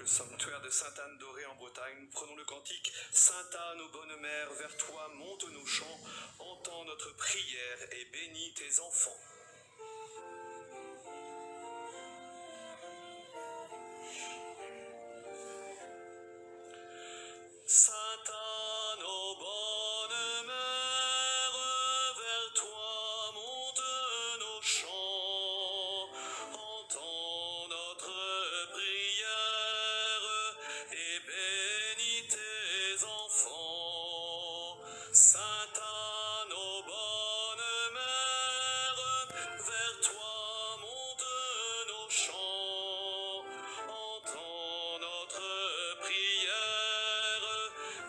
Le sanctuaire de Sainte-Anne d'Orée en Bretagne, prenons le cantique. Sainte-Anne, ô bonne mère, vers toi montent nos chants, entends notre prière et bénis tes enfants. Sainte-Anne, ô bonne mère, vers toi montent nos chants, entends notre prière et bénis tes enfants. Sainte-Anne, ô bonne mère, vers toi montent nos chants, entends notre prière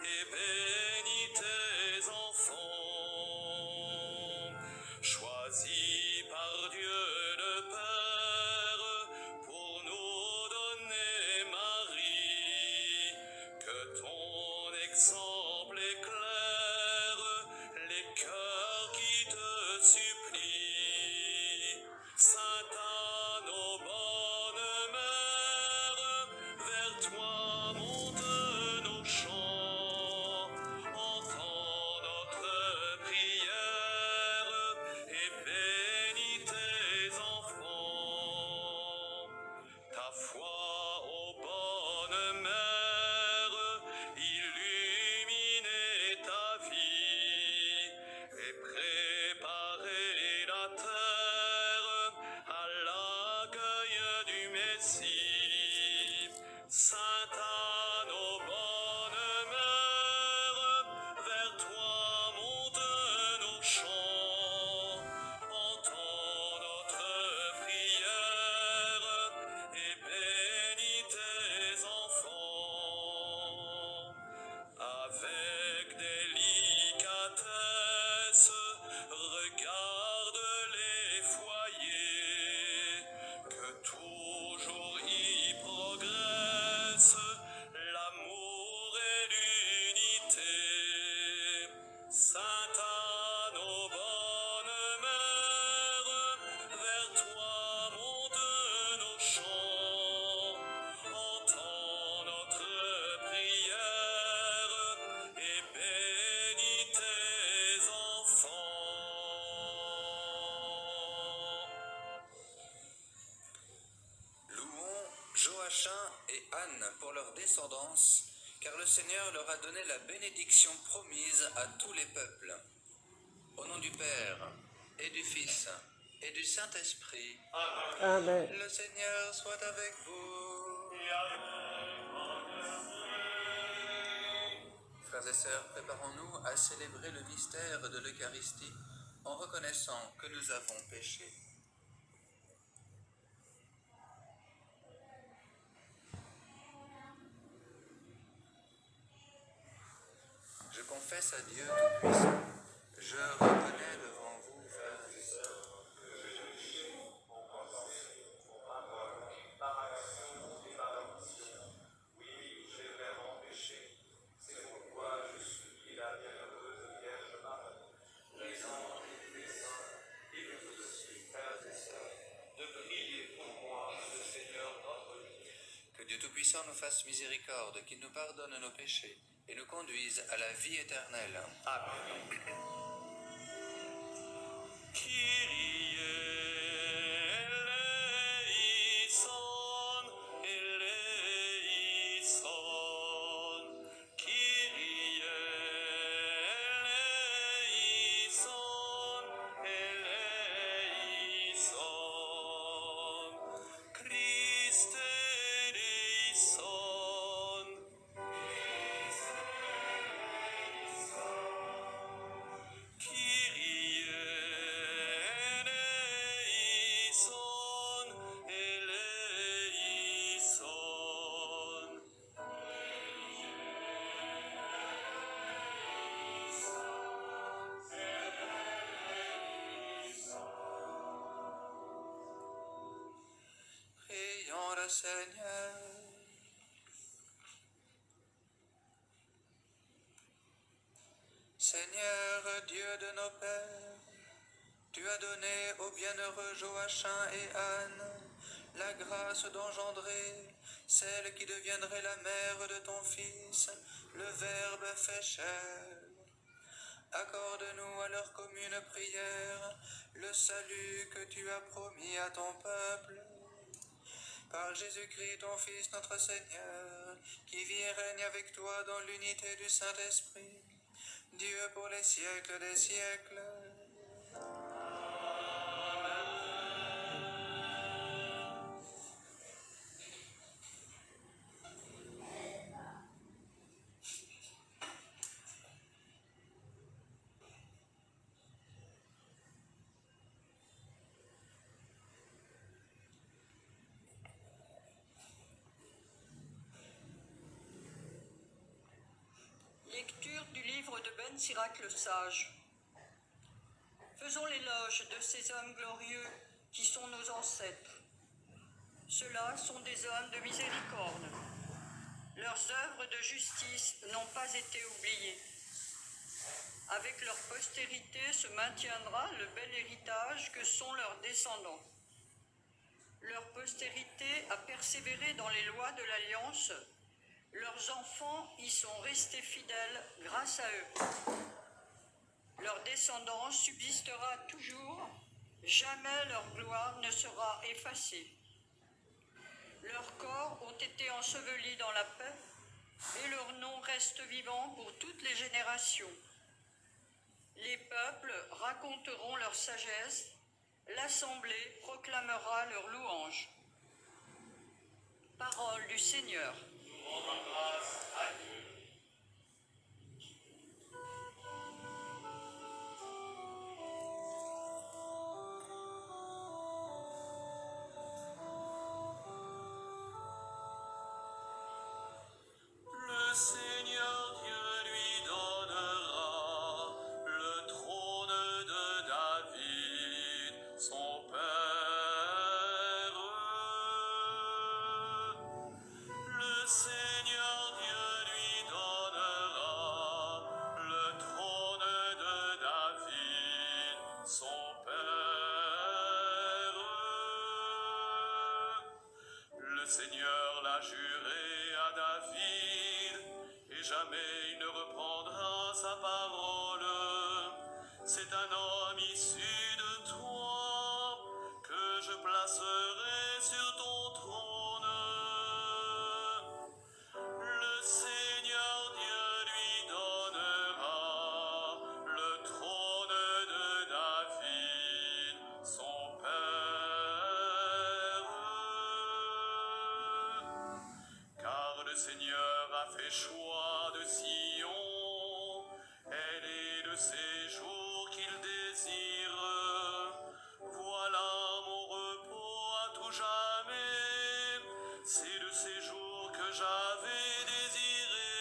et bénis tes enfants. Choisis par Dieu le Père pour nous donner Marie, que ton exemple éclaire les cœurs qui te supplient. Sainte-Anne, ô bonne mère, vers toi montent nos chants, entends notre prière et bénis tes enfants. Ta foi, ô bonne mère, illuminait ta vie et préparait la terre à l'accueil du Messie. Sainte-Anne, ô bonne mère, vers toi montent nos chants, entends notre prière et bénis tes enfants. Avec délicatesse, regarde les foyers, que toujours y progresse l'amour et l'unité. Sainte-Anne, ô bonne mère, vers toi montent nos chants, entends notre prière et bénis tes enfants. Louons Joachim et Anne pour leur descendance, car le Seigneur leur a donné la bénédiction promise à tous les peuples. Au nom du Père, et du Fils, et du Saint-Esprit. Amen. Le Seigneur soit avec vous. Frères et sœurs, préparons-nous à célébrer le mystère de l'Eucharistie en reconnaissant que nous avons péché. Je confesse à Dieu Tout-Puissant, je reconnais devant vous, frères et sœurs, que j'ai péché en pensée, en parole, par action et par omission. Oui, j'ai vraiment péché. C'est pourquoi je supplie la bienheureuse Vierge Marie, les anges et les saints, et vous aussi, frères et sœurs, de prier pour moi, le Seigneur notre Dieu. Que Dieu Tout-Puissant nous fasse miséricorde, qu'il nous pardonne nos péchés et nous conduise à la vie éternelle. Amen. Kyrie eleison, eleison. Kyrie eleison, eleison. Christe eleison. Kyrie eleison, eleison. Prions le Seigneur. Seigneur Dieu de nos pères, tu as donné au bienheureux Joachim et Anne la grâce d'engendrer celle qui deviendrait la mère de ton Fils, le Verbe fait chair. Accorde-nous à leur commune prière le salut que tu as promis à ton peuple. Par Jésus-Christ, ton Fils, notre Seigneur, qui vit et règne avec toi dans l'unité du Saint-Esprit, Dieu pour les siècles des siècles. Lecture du livre de Ben Sirac le Sage. Faisons l'éloge de ces hommes glorieux qui sont nos ancêtres. Ceux-là sont des hommes de miséricorde. Leurs œuvres de justice n'ont pas été oubliées. Avec leur postérité se maintiendra le bel héritage que sont leurs descendants. Leur postérité a persévéré dans les lois de l'Alliance. Leurs enfants y sont restés fidèles grâce à eux. Leur descendance subsistera toujours, jamais leur gloire ne sera effacée. Leurs corps ont été ensevelis dans la paix et leur nom reste vivant pour toutes les générations. Les peuples raconteront leur sagesse, l'assemblée proclamera leur louange. Parole du Seigneur. Le Seigneur Dieu lui donnera le trône de David, son père. Le Seigneur Dieu lui donnera le trône de David, son père. Le Seigneur l'a juré à David, et jamais il ne reprendra sa parole. C'est un homme issu de toi que je placerai sur ton trône. Le Seigneur Dieu lui donnera le trône de David, son père. Car le Seigneur a fait choix de Sion, elle est de ces jours qu'il désire. Voilà mon repos à tout jamais, c'est de ces jours que j'avais désiré.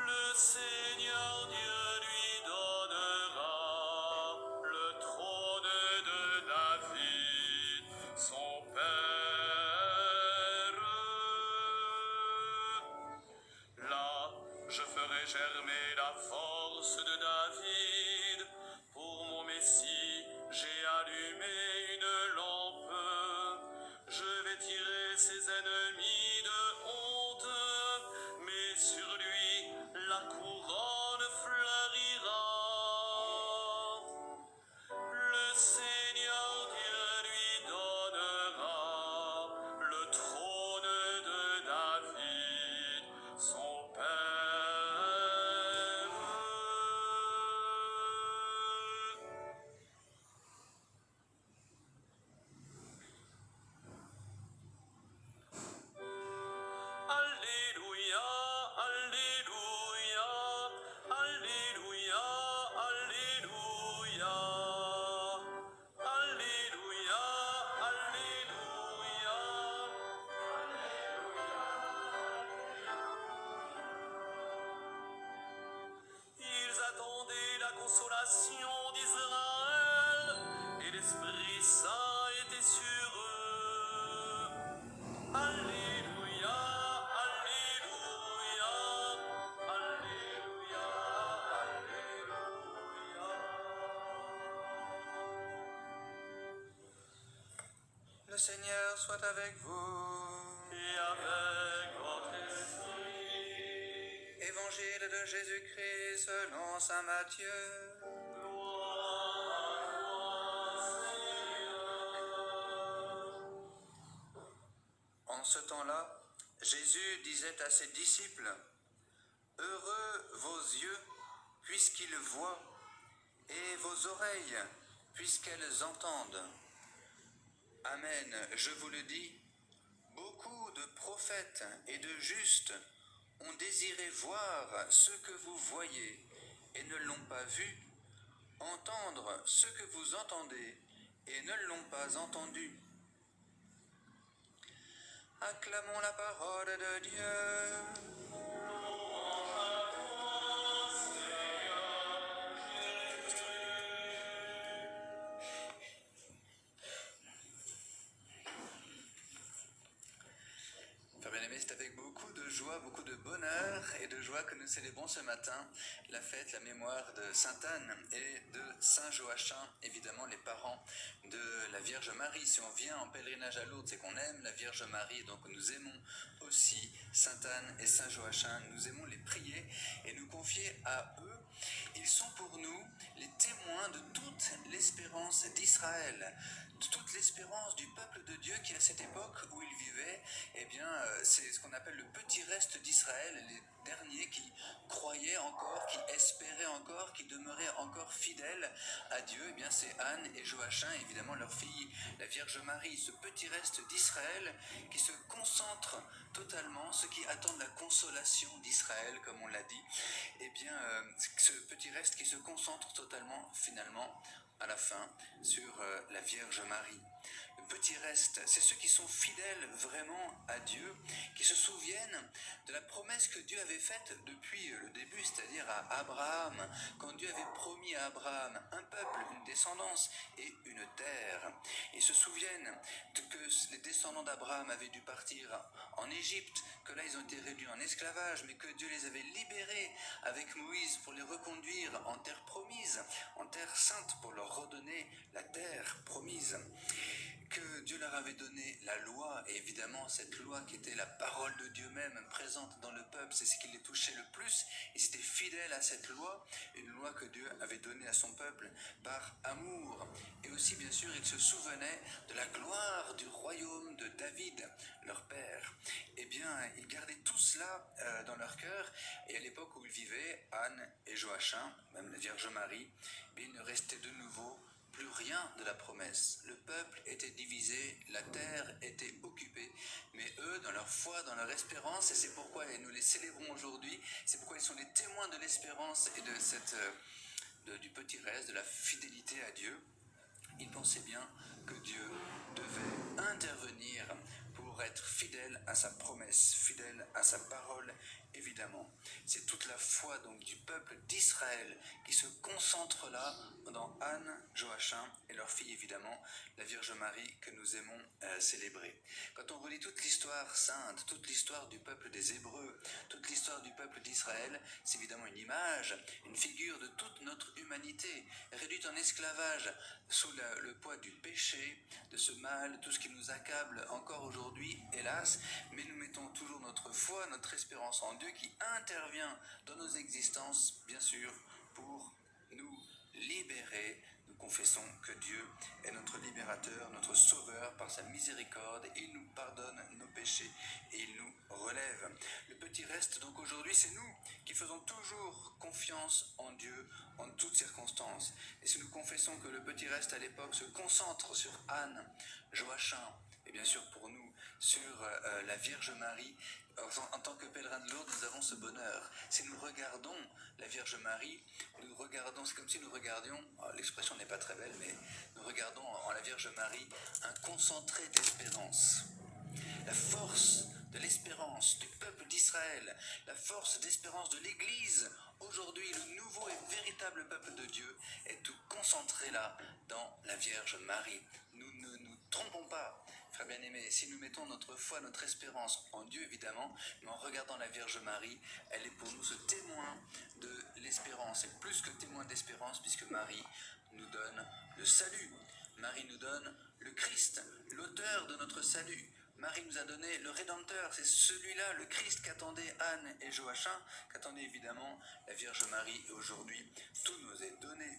Le Seigneur Dieu lui donnera le trône de David, son père. Là, je ferai germer la force de David. Pour mon Messie, j'ai allumé une lampe. Je vais tirer ses ennemis de honte, mais sur lui la couronne fleurira. Le Seigneur Dieu lui donnera le trône de David, son père. Alléluia, Alléluia, Alléluia, Alléluia, Alléluia, Alléluia. Ils attendaient la consolation d'Israël, et l'Esprit Saint était sur eux. Alléluia, Alléluia, Alléluia, Alléluia. Le Seigneur Seigneur soit avec vous. Et avec votre esprit. Évangile de Jésus-Christ selon saint Matthieu. En ce temps-là, Jésus disait à ses disciples, « Heureux vos yeux, puisqu'ils voient, et vos oreilles, puisqu'elles entendent. Amen, je vous le dis, beaucoup de prophètes et de justes ont désiré voir ce que vous voyez et ne l'ont pas vu, entendre ce que vous entendez et ne l'ont pas entendu. » Acclamons la parole de Dieu. Frères bien-aimés, c'est avec beaucoup de joie, beaucoup de bonheur et de joie que nous célébrons ce matin la fête, la mémoire de Sainte Anne et de Saint Joachim, évidemment les parents de la Vierge Marie. Si on vient en pèlerinage à Lourdes, c'est qu'on aime la Vierge Marie, donc nous aimons aussi Sainte Anne et Saint Joachim. Nous aimons les prier et nous confier à eux. Ils sont pour nous les témoins de toute l'espérance d'Israël, de toute l'espérance du peuple de Dieu qui, à cette époque où il vivait, eh bien, c'est ce qu'on appelle le petit reste d'Israël, les derniers qui croyaient encore, qui espéraient encore, qui demeuraient encore fidèles à Dieu. Eh bien, c'est Anne et Joachim, évidemment leur fille, la Vierge Marie, ce petit reste d'Israël qui se concentre totalement, ceux qui attendent la consolation d'Israël, comme on l'a dit, eh bien, ce petit reste qui se concentre totalement, finalement, à la fin, sur la Vierge Marie. Le petit reste, c'est ceux qui sont fidèles vraiment à Dieu, qui se souviennent de la promesse que Dieu avait faite depuis le début, c'est-à-dire à Abraham, quand Dieu avait promis à Abraham un peuple, une descendance et une terre. Ils se souviennent que les descendants d'Abraham avaient dû partir en Égypte, que là ils ont été réduits en esclavage, mais que Dieu les avait libérés avec Moïse pour les reconduire en terre promise, en terre sainte, pour leur redonner la terre promise. Que Dieu leur avait donné la loi, et évidemment cette loi qui était la parole de Dieu même présente dans le peuple, c'est ce qui les touchait le plus. Ils étaient fidèles à cette loi, une loi que Dieu avait donnée à son peuple par amour. Et aussi bien sûr ils se souvenaient de la gloire du royaume de David, leur père. Eh bien ils gardaient tout cela dans leur cœur, et à l'époque où ils vivaient, Anne et Joachim, même la Vierge Marie, il ne restait de nouveau plus rien de la promesse. Le peuple était divisé, la terre était occupée, mais eux, dans leur foi, dans leur espérance, et c'est pourquoi nous les célébrons aujourd'hui, c'est pourquoi ils sont les témoins de l'espérance et du petit reste, de la fidélité à Dieu. Ils pensaient bien que Dieu devait intervenir pour être fidèle à sa promesse, fidèle à sa parole, évidemment. C'est toute la foi donc du peuple d'Israël qui se concentre là dans Anne, Joachim et leur fille évidemment, la Vierge Marie que nous aimons célébrer. Quand on relit toute l'histoire sainte, toute l'histoire du peuple des Hébreux, toute l'histoire du peuple d'Israël, c'est évidemment une image, une figure de toute notre humanité, réduite en esclavage sous le poids du péché, de ce mal, tout ce qui nous accable encore aujourd'hui, hélas, mais nous mettons toujours notre foi, notre espérance en Dieu qui intervient dans nos existences, bien sûr, pour nous libérer. Nous confessons que Dieu est notre libérateur, notre sauveur par sa miséricorde, et il nous pardonne nos péchés et il nous relève. Le petit reste donc aujourd'hui, c'est nous qui faisons toujours confiance en Dieu en toutes circonstances. Et si nous confessons que le petit reste à l'époque se concentre sur Anne, Joachim, et bien sûr pour nous sur la Vierge Marie, en tant que pèlerins de Lourdes, nous avons ce bonheur. Si nous regardons la Vierge Marie, nous regardons, c'est comme si nous regardions, l'expression n'est pas très belle, mais nous regardons en la Vierge Marie un concentré d'espérance. La force de l'espérance du peuple d'Israël, la force d'espérance de l'Église, aujourd'hui le nouveau et véritable peuple de Dieu, est tout concentré là dans la Vierge Marie. Nous ne nous trompons pas, frères bien-aimés, si nous mettons notre foi, notre espérance en Dieu évidemment, mais en regardant la Vierge Marie, elle est pour nous ce témoin de l'espérance, et plus que témoin d'espérance, puisque Marie nous donne le salut. Marie nous donne le Christ, l'auteur de notre salut. Marie nous a donné le Rédempteur, c'est celui-là, le Christ qu'attendaient Anne et Joachim, qu'attendait évidemment la Vierge Marie. Et aujourd'hui, tout nous est donné.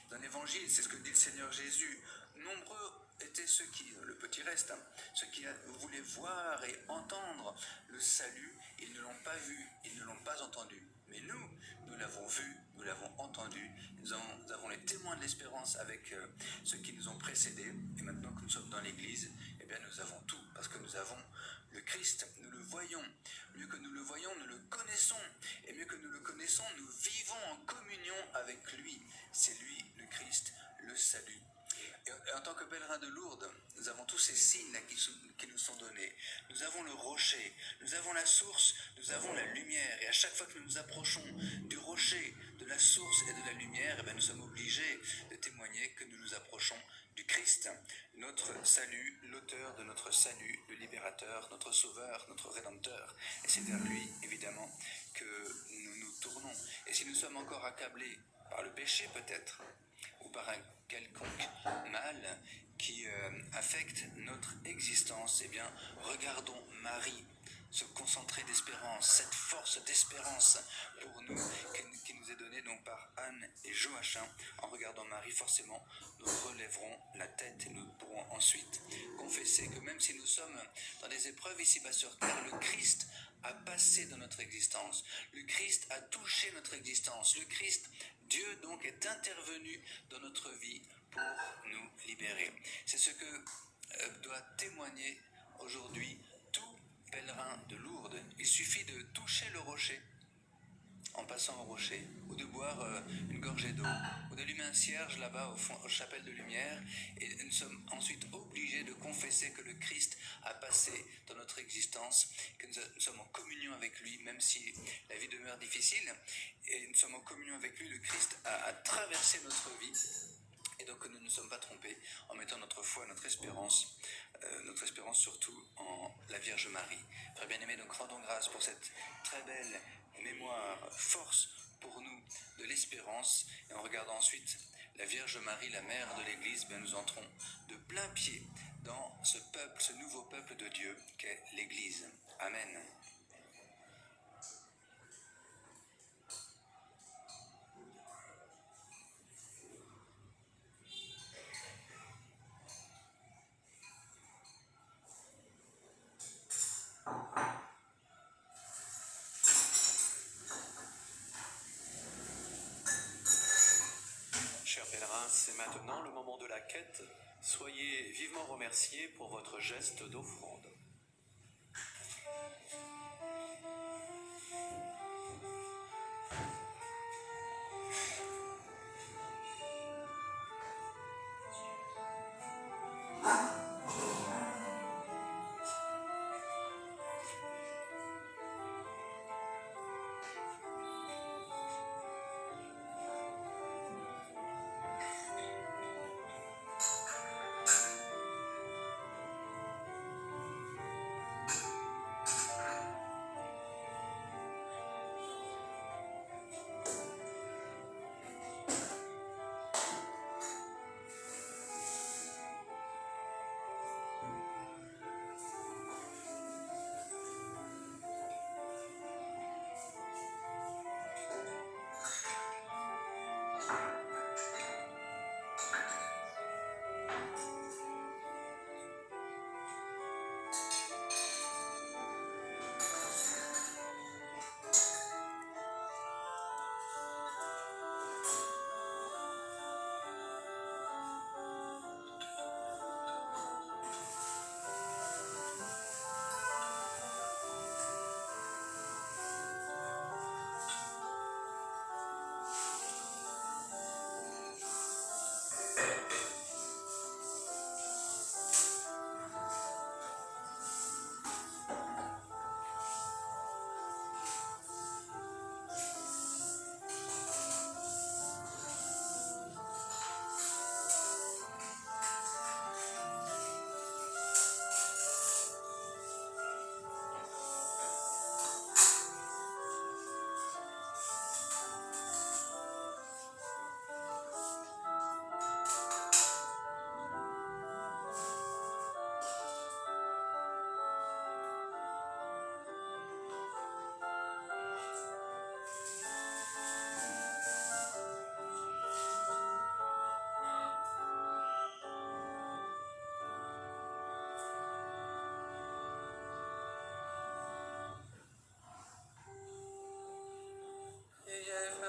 Dans l'Évangile, c'est ce que dit le Seigneur Jésus. Nombreux étaient ceux qui, le petit reste, ceux qui voulaient voir et entendre le salut. Ils ne l'ont pas vu, ils ne l'ont pas entendu. Mais nous l'avons vu, nous l'avons entendu. Nous avons les témoins de l'espérance avec ceux qui nous ont précédés. Et maintenant que nous sommes dans l'Église, eh bien nous avons tout, parce que nous avons le Christ, nous le voyons. Mieux que nous le voyons, nous le connaissons. Et mieux que nous le connaissons, nous vivons en communion avec lui. C'est lui, le Christ, le salut. Et en tant que pèlerins de Lourdes, nous avons tous ces signes qui nous sont donnés. Nous avons le rocher, nous avons la source, nous avons la lumière. Et à chaque fois que nous nous approchons du rocher, de la source et de la lumière, eh bien, nous sommes obligés de témoigner que nous nous approchons du Christ, notre salut, l'auteur de notre salut, le libérateur, notre sauveur, notre rédempteur. Et c'est vers lui, évidemment, que nous nous tournons. Et si nous sommes encore accablés par le péché peut-être, ou par un quelconque mal qui affecte notre existence, eh bien, regardons Marie, se concentrer d'espérance, cette force d'espérance pour nous, qui nous est donnée donc par Anne et Joachim. En regardant Marie, forcément, nous relèverons la tête et nous pourrons ensuite confesser que même si nous sommes dans des épreuves ici-bas sur terre, le Christ a passé dans notre existence. Le Christ a touché notre existence. Le Christ, Dieu donc, est intervenu dans notre vie pour nous libérer. C'est ce que doit témoigner aujourd'hui tout pèlerin de Lourdes. Il suffit de toucher le rocher en passant au rocher, ou de boire une gorgée d'eau, ou d'allumer un cierge là-bas au fond, aux chapelles de lumière, et nous sommes ensuite obligés de confesser que le Christ a passé dans notre existence, que nous sommes en communion avec lui, même si la vie demeure difficile, et nous sommes en communion avec lui. Le Christ a traversé notre vie, et donc nous ne nous sommes pas trompés en mettant notre foi, notre espérance surtout en la Vierge Marie. Frères bien-aimés, donc rendons grâce pour cette très belle mémoire, force pour nous de l'espérance. Et en regardant ensuite la Vierge Marie, la mère de l'Église, bien nous entrons de plein pied dans ce peuple, ce nouveau peuple de Dieu qu'est l'Église. Amen. Chers pèlerins, c'est maintenant le moment de la quête. Soyez vivement remerciés pour votre geste d'offrande.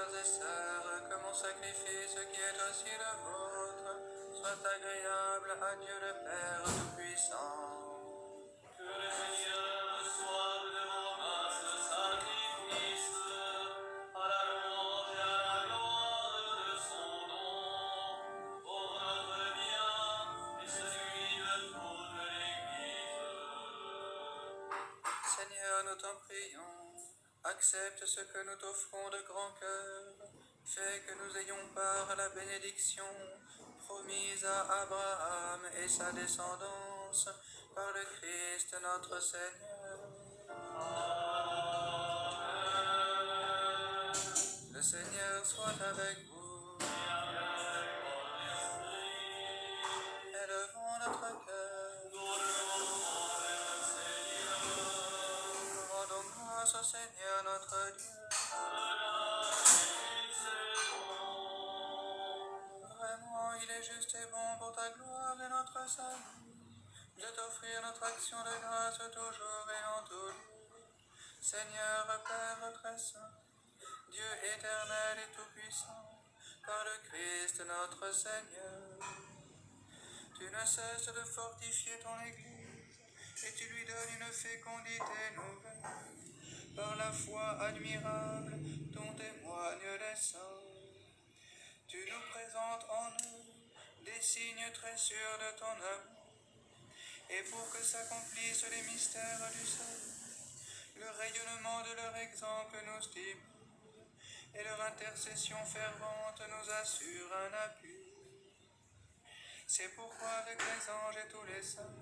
frères et sœurs, que mon sacrifice qui est aussi le vôtre soit agréable à Dieu le Père Tout-Puissant. Que le Seigneur reçoive de vos mains ce sacrifice, à la louange et à la gloire de son nom, pour notre bien et celui de toute l'Église. Seigneur, nous t'en prions, accepte ce que nous t'offrons de grand cœur, fais que nous ayons part à la bénédiction promise à Abraham et sa descendance par le Christ notre Seigneur. Le Seigneur soit avec vous. Élevons notre cœur. Rendons grâce au Seigneur notre Dieu. Vraiment, il est juste et bon pour ta gloire et notre salut de t'offrir notre action de grâce toujours et en tout lieu. Seigneur, Père très saint, Dieu éternel et tout-puissant, par le Christ notre Seigneur. Tu ne cesses de fortifier ton Église et tu lui donnes une fécondité nouvelle par la foi admirable dont témoignent les saints. Tu nous présentes en eux des signes très sûrs de ton amour, et pour que s'accomplissent les mystères du salut, le rayonnement de leur exemple nous stimule, et leur intercession fervente nous assure un appui. C'est pourquoi avec les anges et tous les saints,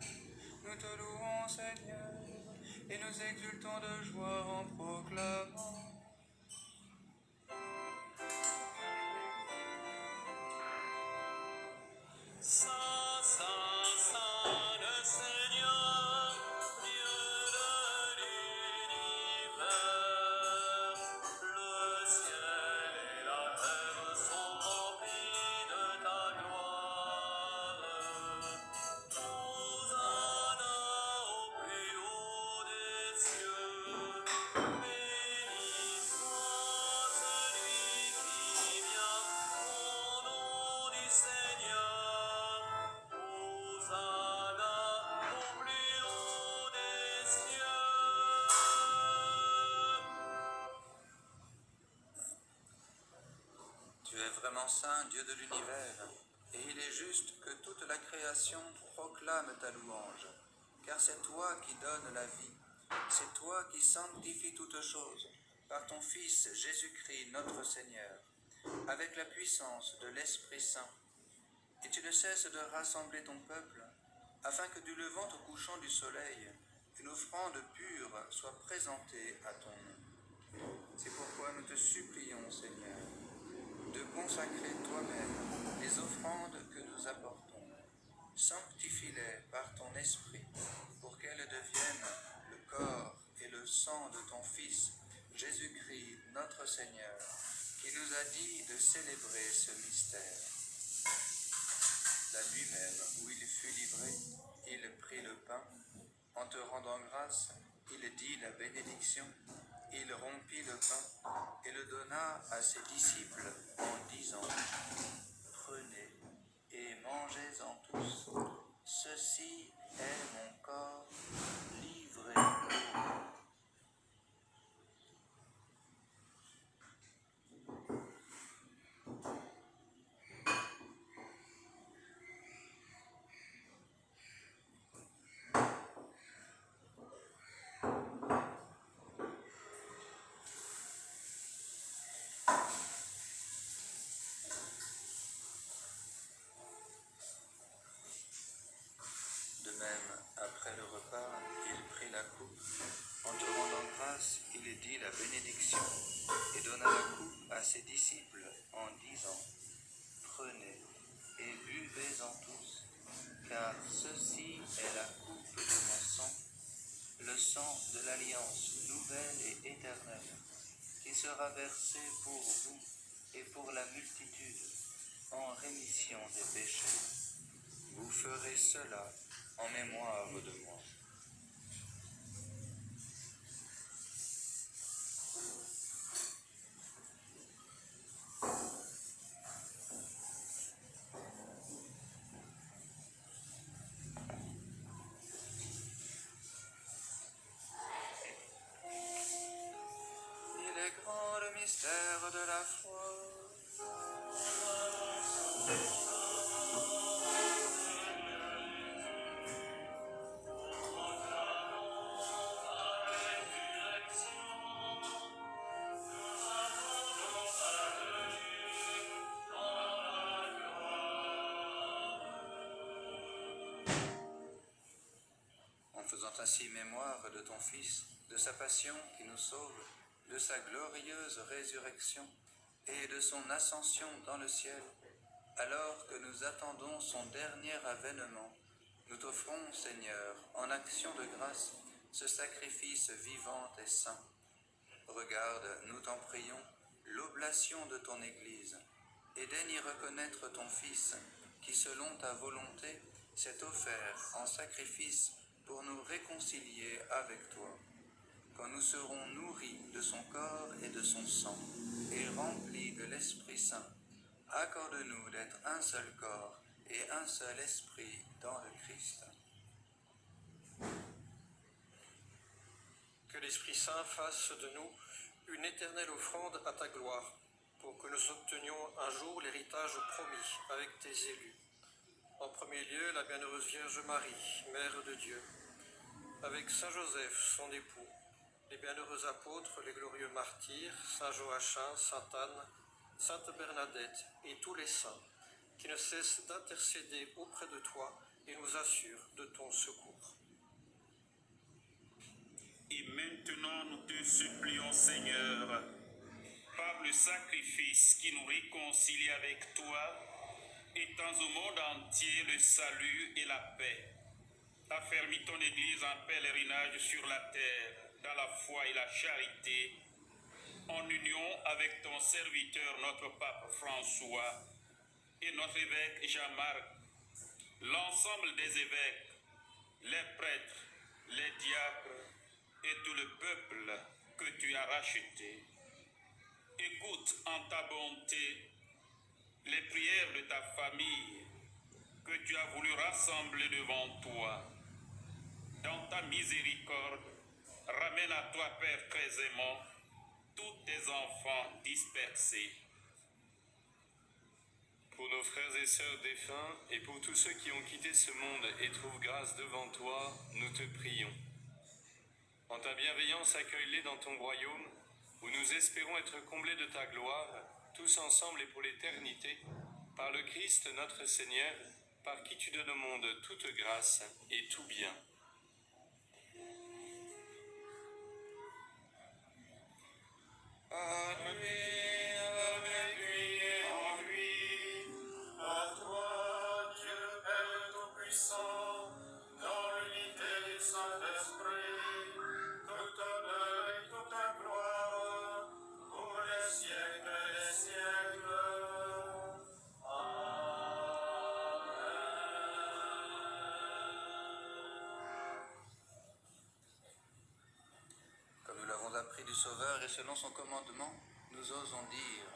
nous te louons, Seigneur, et nous exultons de joie en proclamant. Saint, Saint, Saint, le Seigneur, Dieu de l'univers, le ciel et la terre sont remplis de ta gloire. Hosanna au plus haut des cieux, béni soit celui qui vient au nom du Seigneur. Hosanna au plus haut des cieux. Tu es vraiment saint, Dieu de l'univers, et il est juste que toute la création proclame ta louange, car c'est toi qui donnes la vie, c'est toi qui sanctifies toutes choses, par ton Fils Jésus-Christ notre Seigneur, avec la puissance de l'Esprit Saint. Et tu ne cesses de rassembler ton peuple, afin que du levant au couchant du soleil, une offrande pure soit présentée à ton nom. C'est pourquoi nous te supplions, Seigneur, de consacrer toi-même les offrandes que nous apportons. Sanctifie-les par ton esprit, pour qu'elles deviennent le corps et le sang de ton Fils, Jésus-Christ, notre Seigneur, qui nous a dit de célébrer ce mystère. La nuit même où il fut livré, il prit le pain. En te rendant grâce, il dit la bénédiction. Il rompit le pain et le donna à ses disciples en disant : « Prenez et mangez-en tous. Ceci est mon corps livré pour vous. » De même, après le repas, il prit la coupe. En te rendant grâce, il dit la bénédiction et donna la coupe à ses disciples en disant : « Prenez et buvez-en tous, car ceci est la coupe de mon sang, le sang de l'alliance nouvelle et éternelle, qui sera versé pour vous et pour la multitude en rémission des péchés. Vous ferez cela en mémoire de moi. » faisant ainsi mémoire de ton Fils, de sa passion qui nous sauve, de sa glorieuse résurrection et de son ascension dans le ciel, alors que nous attendons son dernier avènement, nous t'offrons, Seigneur, en action de grâce, ce sacrifice vivant et saint. Regarde, nous t'en prions, l'oblation de ton Église, et daigne y reconnaître ton Fils, qui selon ta volonté s'est offert en sacrifice pour nous réconcilier avec toi. Quand nous serons nourris de son corps et de son sang, et remplis de l'Esprit Saint, accorde-nous d'être un seul corps et un seul esprit dans le Christ. Que l'Esprit Saint fasse de nous une éternelle offrande à ta gloire, pour que nous obtenions un jour l'héritage promis avec tes élus. En premier lieu, la bienheureuse Vierge Marie, Mère de Dieu, avec Saint Joseph, son époux, les bienheureux apôtres, les glorieux martyrs, Saint Joachim, Sainte Anne, Sainte Bernadette et tous les saints, qui ne cessent d'intercéder auprès de toi et nous assurent de ton secours. Et maintenant, nous te supplions, Seigneur, par le sacrifice qui nous réconcilie avec toi, étends au monde entier le salut et la paix. Affermis ton Église en pèlerinage sur la terre, dans la foi et la charité, en union avec ton serviteur, notre pape François, et notre évêque Jean-Marc, l'ensemble des évêques, les prêtres, les diacres et tout le peuple que tu as racheté. Écoute en ta bonté les prières de ta famille que tu as voulu rassembler devant toi. Dans ta miséricorde, ramène à toi, Père très aimant, tous tes enfants dispersés. Pour nos frères et sœurs défunts et pour tous ceux qui ont quitté ce monde et trouvent grâce devant toi, nous te prions. En ta bienveillance, accueille-les dans ton royaume, où nous espérons être comblés de ta gloire, tous ensemble et pour l'éternité, par le Christ notre Seigneur, par qui tu donnes au monde toute grâce et tout bien. À lui, avec lui et en lui, à toi, Dieu Père Tout-Puissant, dans l'unité du Saint-Esprit, tout honneur et toute gloire, pour les siècles et les siècles. Comme nous l'avons appris du Sauveur et selon son commandement, nous osons dire: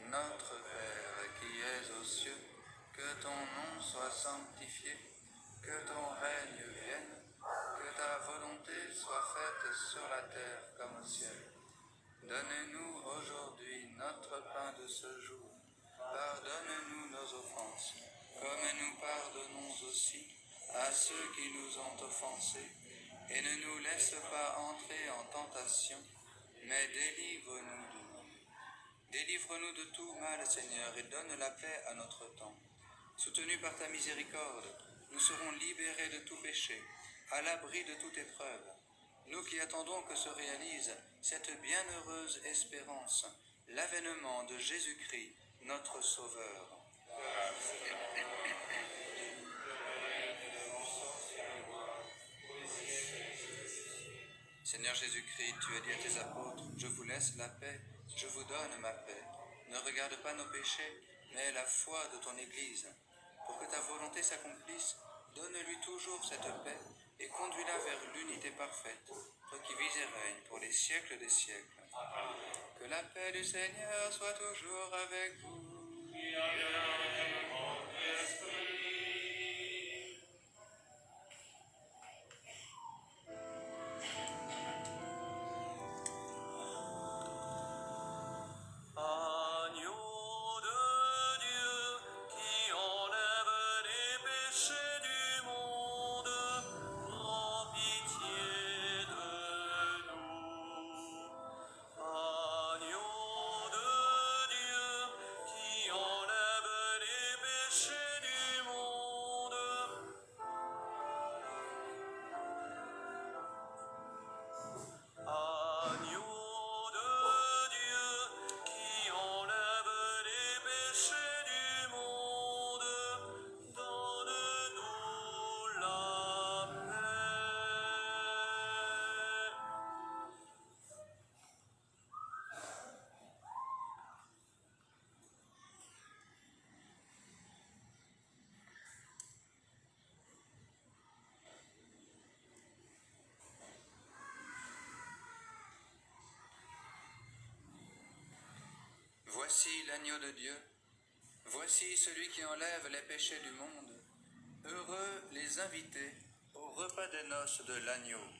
Notre Père qui es aux cieux, que ton nom soit sanctifié, que ton règne vienne, que ta volonté soit faite sur la terre comme au ciel. Donne-nous aujourd'hui notre pain de ce jour. Pardonne-nous nos offenses, comme nous pardonnons aussi à ceux qui nous ont offensés. Et ne nous laisse pas entrer en tentation, mais délivre-nous du mal. Délivre-nous de tout mal, Seigneur, et donne la paix à notre temps. Soutenus par ta miséricorde, nous serons libérés de tout péché, à l'abri de toute épreuve. Nous qui attendons que se réalise cette bienheureuse espérance, l'avènement de Jésus-Christ, notre Sauveur. Seigneur Jésus-Christ, tu as dit à tes apôtres: je vous laisse la paix, je vous donne ma paix. Ne regarde pas nos péchés, mais la foi de ton Église. Pour que ta volonté s'accomplisse, donne-lui toujours cette paix et conduis-la vers l'unité parfaite, toi qui vis et règnes pour les siècles des siècles. Que la paix du Seigneur soit toujours avec vous. Agneau de Dieu qui enlève les péchés du monde, prends pitié de nous. Agneau de Dieu qui enlève Voici l'agneau de Dieu. Voici celui qui enlève les péchés du monde. Heureux les invités au repas des noces de l'agneau.